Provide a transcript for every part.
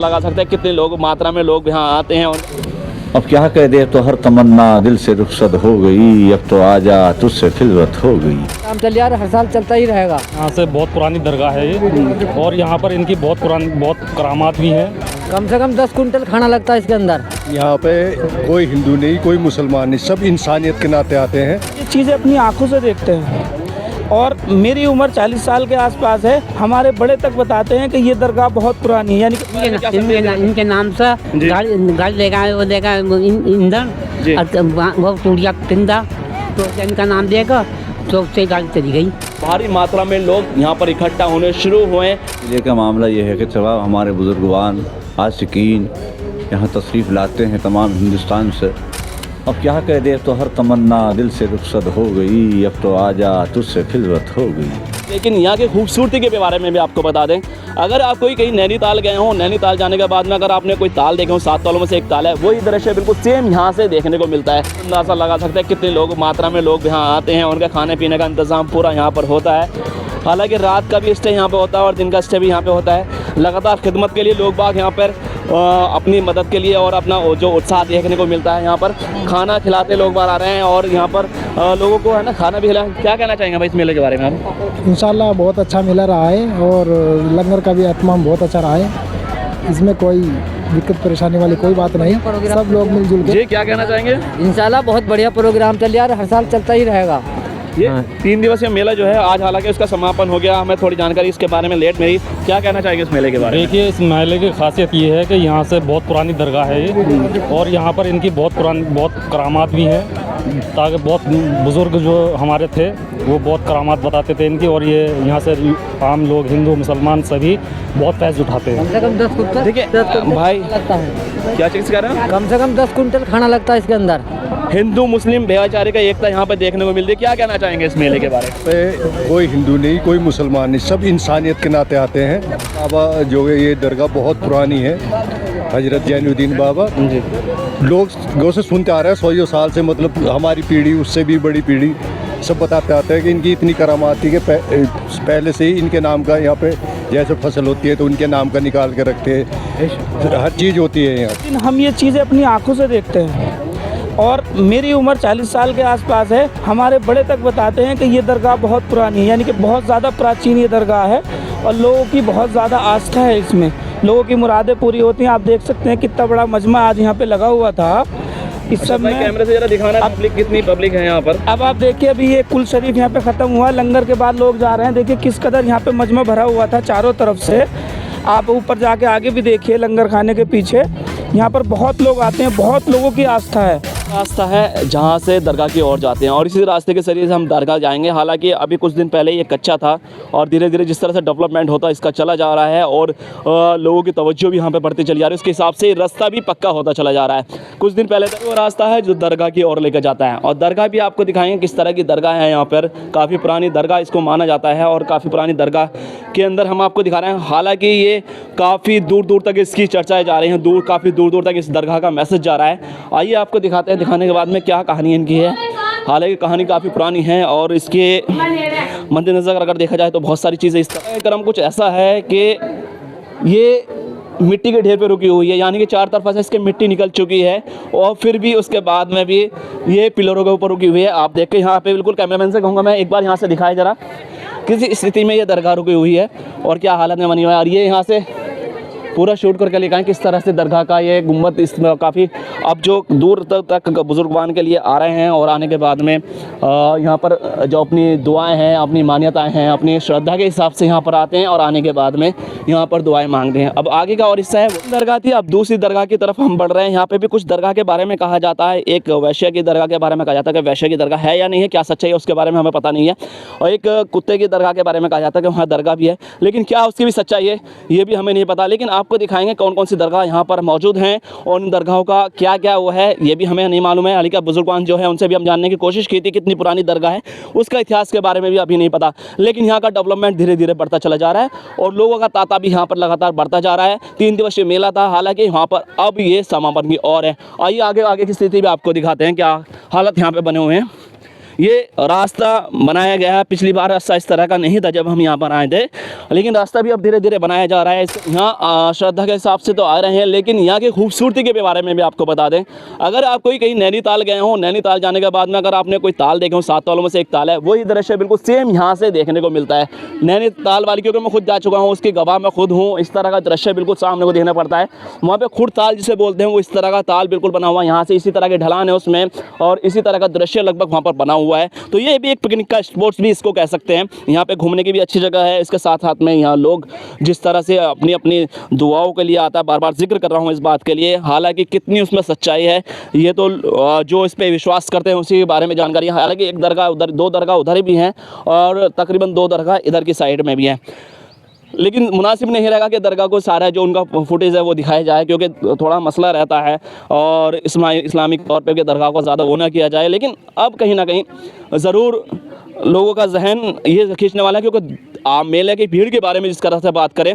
लगा सकते हैं कितने लोग मात्रा में लोग यहाँ आते हैं। और अब क्या कह दे, तो हर तमन्ना दिल से रुखसत हो गई, अब तो आजा तुझसे खिलवत हो गई। काम चल यार, हर साल चलता ही रहेगा। यहाँ से बहुत पुरानी दरगाह है ये, और यहाँ पर इनकी बहुत करामात भी हैं। कम से कम 10 कुंटल खाना लगता है इसके अंदर। यहाँ पे कोई हिंदू नहीं, कोई मुसलमान नहीं, सब इंसानियत के नाते आते हैं। ये चीज़ें अपनी आंखों से देखते हैं। और मेरी उम्र 40 साल के आसपास है। हमारे बड़े तक बताते हैं कि ये दरगाह बहुत पुरानी है, यानी इनके नाम से गाड़ी लेगा, वो देगा ईंधन, वो टूटिया तिंदा, तो इनका नाम देगा तो उससे गाड़ी चली गई। भारी मात्रा में लोग यहाँ पर इकट्ठा होने शुरू हुए। ये का मामला ये है कि जवाब हमारे बुजुर्गवान आशिकीन यहाँ तशरीफ़ लाते हैं तमाम हिंदुस्तान से। अब क्या कह दे, तो हर तमन्ना दिल से रुखसत हो गई, अब तो आजा तुझसे खिलवत हो गई। लेकिन यहाँ की खूबसूरती के बारे में भी आपको बता दें, अगर आप कोई कहीं नैनीताल गए हो, नैनीताल जाने के बाद में अगर आपने कोई ताल देखे हो, 7 तालों में से एक ताल है, वही दृश्य बिल्कुल सेम यहाँ से देखने को मिलता है। अंदाज़ा लगा सकते हैं कितने लोग मात्रा में लोग यहाँ आते हैं। उनका खाने पीने का इंतज़ाम पूरा यहाँ पर होता है। हालांकि रात का भी स्टे यहाँ पे होता है और दिन का स्टे भी यहाँ पे होता है। लगातार खिदमत के लिए लोग बाग यहाँ पर अपनी मदद के लिए और अपना जो उत्साह देखने को मिलता है। यहाँ पर खाना खिलाते लोग बाहर आ रहे हैं और यहाँ पर लोगों को है ना खाना भी खिलाएं। क्या कहना चाहेंगे भाई इस मेले के बारे में आप? इंशाल्लाह बहुत अच्छा मेला रहा है और लंगर का भी एहतमाम बहुत अच्छा रहा है। इसमें कोई दिक्कत परेशानी वाली कोई बात नहीं, सब लोग मिलजुल के। जी क्या कहना चाहेंगे? इंशाल्लाह बहुत बढ़िया प्रोग्राम चल यार, हर साल चलता ही रहेगा। ये 3 दिवसीय मेला जो है आज हालांकि उसका समापन हो गया। हमें थोड़ी जानकारी इसके बारे में लेट मेरी। क्या कहना चाहेंगे इस मेले के बारे में? देखिए, इस मेले की खासियत ये है कि यहाँ से बहुत पुरानी दरगाह है ये, और यहाँ पर इनकी बहुत करामात भी हैं। ताकि बहुत बुज़ुर्ग जो हमारे थे वो बहुत करामात बताते थे इनकी, और ये यहाँ से आम लोग हिंदू मुसलमान सभी बहुत फैज़ उठाते हैं। कम से कम 10 कुंटल देखिए भाई लगता है। क्या चीज़ कह रहे हैं? कम से कम 10 कुंटल खाना लगता है इसके अंदर। हिंदू मुस्लिम भाईचारे का एकता यहाँ पर देखने को मिलती है। क्या कहना चाहेंगे इस मेले के बारे में? पे कोई हिंदू नहीं, कोई मुसलमान नहीं, सब इंसानियत के नाते आते हैं। बाबा जो है ये दरगाह बहुत पुरानी है, हजरत जैनुद्दीन बाबा। लोग गौ से सुनते आ रहे हैं 100 साल से, मतलब हमारी पीढ़ी उससे भी बड़ी पीढ़ी सब बताते आते हैं कि इनकी इतनी करामात थी कि पहले से ही इनके नाम का यहाँ पे जैसे फसल होती है तो उनके नाम का निकाल के रखते हैं। हर चीज़ होती है यहाँ। लेकिन हम ये चीज़ें अपनी आंखों से देखते हैं। और मेरी उम्र 40 साल के आसपास है। हमारे बड़े तक बताते हैं कि ये दरगाह बहुत पुरानी है, यानी कि बहुत ज़्यादा प्राचीन ये दरगाह है और लोगों की बहुत ज़्यादा आस्था है इसमें। लोगों की मुरादें पूरी होती हैं। आप देख सकते हैं कितना बड़ा मजमा आज यहाँ पे लगा हुआ था। इस सब में कैमरे से जरा दिखाना, पब्लिक कितनी पब्लिक है यहाँ पर। अब आप देखिए, अभी ये कुल शरीफ यहाँ पे ख़त्म हुआ, लंगर के बाद लोग जा रहे हैं। देखिए किस कदर यहाँ पे मजमा भरा हुआ था चारों तरफ से। आप ऊपर जाके आगे भी देखिए, लंगर खाने के पीछे यहाँ पर बहुत लोग आते हैं, बहुत लोगों की आस्था है जहाँ से दरगाह की ओर जाते हैं और इसी रास्ते के जरिए से हम दरगाह जाएंगे। हालांकि अभी कुछ दिन पहले ये कच्चा था और धीरे धीरे जिस तरह से डेवलपमेंट होता इसका चला जा रहा है और लोगों की तवज्जो भी यहाँ पे बढ़ती चली जा रही है, उसके हिसाब से रास्ता भी पक्का होता चला जा रहा है। कुछ दिन पहले तक वो रास्ता है जो दरगाह की ओर लेकर जाता है और दरगाह भी आपको दिखाएंगे किस तरह की दरगाह है। यहाँ पर काफ़ी पुरानी दरगाह इसको माना जाता है और काफ़ी पुरानी दरगाह के अंदर हम आपको दिखा रहे हैं। हालाँकि ये काफ़ी दूर दूर तक इसकी चर्चाएँ जा रही हैं, काफ़ी दूर दूर तक इस दरगाह का मैसेज जा रहा है। आइए आपको दिखाते हैं, दिखाने के बाद में क्या कहानी इनकी है। हालांकि कहानी काफ़ी पुरानी है और इसके मद्देनज़र अगर देखा जाए तो बहुत सारी चीज़ें इस तरह क्रम कुछ ऐसा है कि ये मिट्टी के ढेर पे रुकी हुई है, यानी कि 4 तरफ से इसके मिट्टी निकल चुकी है और फिर भी उसके बाद में भी ये पिलरों के ऊपर रुकी हुई है। आप देख के यहाँ पे बिल्कुल कैमरामैन से कहूँगा मैं एक बार यहाँ से दिखाए ज़रा किस स्थिति में ये दरगाह रुकी हुई है और क्या हालत में बनी हुई है। और ये यहाँ से पूरा शूट करके लिखाएं किस तरह से दरगाह का ये गुम्बद इसमें काफ़ी अब जो दूर तक बुजुर्गवान के लिए आ रहे हैं और आने के बाद में यहाँ पर जो अपनी दुआएं हैं, अपनी मान्यताएं हैं, अपनी श्रद्धा के हिसाब से यहाँ पर आते हैं और आने के बाद में यहाँ पर दुआएं मांगते हैं। अब आगे का और हिस्सा है वो दरगाह थी। अब दूसरी दरगाह की तरफ हम बढ़ रहे हैं। यहाँ पे भी कुछ दरगाह के बारे में कहा जाता है। एक वैश्य की दरगाह के बारे में कहा जाता है कि वैश्य की दरगाह है या नहीं है, क्या सच्चाई है उसके बारे में हमें पता नहीं है। और एक कुत्ते की दरगाह के बारे में कहा जाता है कि वहाँ दरगाह भी है, लेकिन क्या उसकी भी सच्चाई है ये भी हमें नहीं पता। लेकिन आपको दिखाएंगे कौन कौन सी दरगाह यहाँ पर मौजूद हैं और उन दरगाहों का क्या क्या वो है ये भी हमें नहीं मालूम है। हालांकि बुजुर्गवान जो है उनसे भी हम जानने की कोशिश की थी कितनी पुरानी दरगाह है, उसका इतिहास के बारे में भी अभी नहीं पता। लेकिन यहाँ का डेवलपमेंट धीरे धीरे बढ़ता चला जा रहा है और लोगों का तांता भी यहाँ पर लगातार बढ़ता जा रहा है। 3 दिवसीय मेला था, हालांकि यहाँ पर अब ये समापन की ओर है। आइए आगे आगे की स्थिति भी आपको दिखाते हैं क्या हालत यहाँ पे बने हुए हैं। ये रास्ता बनाया गया है। पिछली बार रास्ता इस तरह का नहीं था जब हम यहाँ पर आए थे, लेकिन रास्ता भी अब धीरे धीरे बनाया जा रहा है। यहाँ श्रद्धा के हिसाब से तो आ रहे हैं, लेकिन यहाँ की खूबसूरती के बारे में भी आपको बता दें। अगर आप कोई कहीं नैनीताल गए हो, नैनीताल जाने के बाद में अगर आपने कोई ताल देखे हो, 7 तालों में से एक ताल है, वही दृश्य बिल्कुल सेम यहाँ से देखने को मिलता है। नैनीताल वाली, क्योंकि मैं खुद जा चुका हूँ, उसकी गवाह मैं खुद हूँ। इस तरह का दृश्य बिल्कुल सामने को देखना पड़ता है। वहाँ पे खुद ताल जिसे बोलते हैं, वो इस तरह का ताल बिल्कुल बना हुआ है। यहाँ से इसी तरह के ढलान है उसमें, और इसी तरह का दृश्य लगभग वहाँ पर बना हुआ है। तो ये भी एक पिकनिक का स्पॉट्स भी इसको कह सकते हैं। यहाँ पे घूमने की भी अच्छी जगह है। इसके साथ साथ में यहाँ लोग जिस तरह से अपनी अपनी दुआओं के लिए आता है, बार बार जिक्र कर रहा हूँ इस बात के लिए, हालांकि कितनी उसमें सच्चाई है ये तो जो इस पे विश्वास करते हैं उसी के बारे में जानकारी है। हालांकि एक दरगाह उधर, 2 दरगाह उधर भी हैं और तकरीबन 2 दरगाह इधर की साइड में भी हैं। लेकिन मुनासिब नहीं रहेगा कि दरगाह को सारा जो उनका फुटेज है वो दिखाया जाए, क्योंकि थोड़ा मसला रहता है और इस्लामिक तौर पे कि दरगाह को ज़्यादा वो ना किया जाए। लेकिन अब कहीं ना कहीं ज़रूर लोगों का जहन ये खींचने वाला है, क्योंकि मेले की भीड़ के बारे में जिस तरह से बात करें,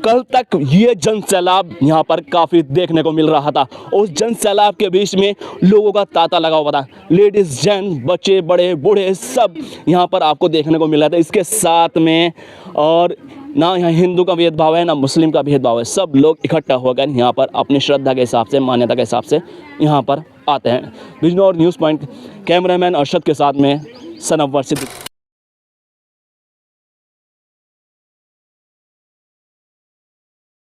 कल तक ये जन सैलाब यहाँ पर काफ़ी देखने को मिल रहा था। उस जन सैलाब के बीच में लोगों का तांता लगा हुआ था। लेडीज़, जेंट्स, बच्चे, बड़े, बूढ़े सब यहाँ पर आपको देखने को मिल रहा था। इसके साथ में और ना यहाँ हिंदू का भेदभाव है, ना मुस्लिम का भेदभाव है। सब लोग इकट्ठा होकर यहाँ पर अपनी श्रद्धा के हिसाब से, मान्यता के हिसाब से यहाँ पर आते हैं। Bijnor news point cameraman Arshad के साथ में सनव्वर सिद्दीकी।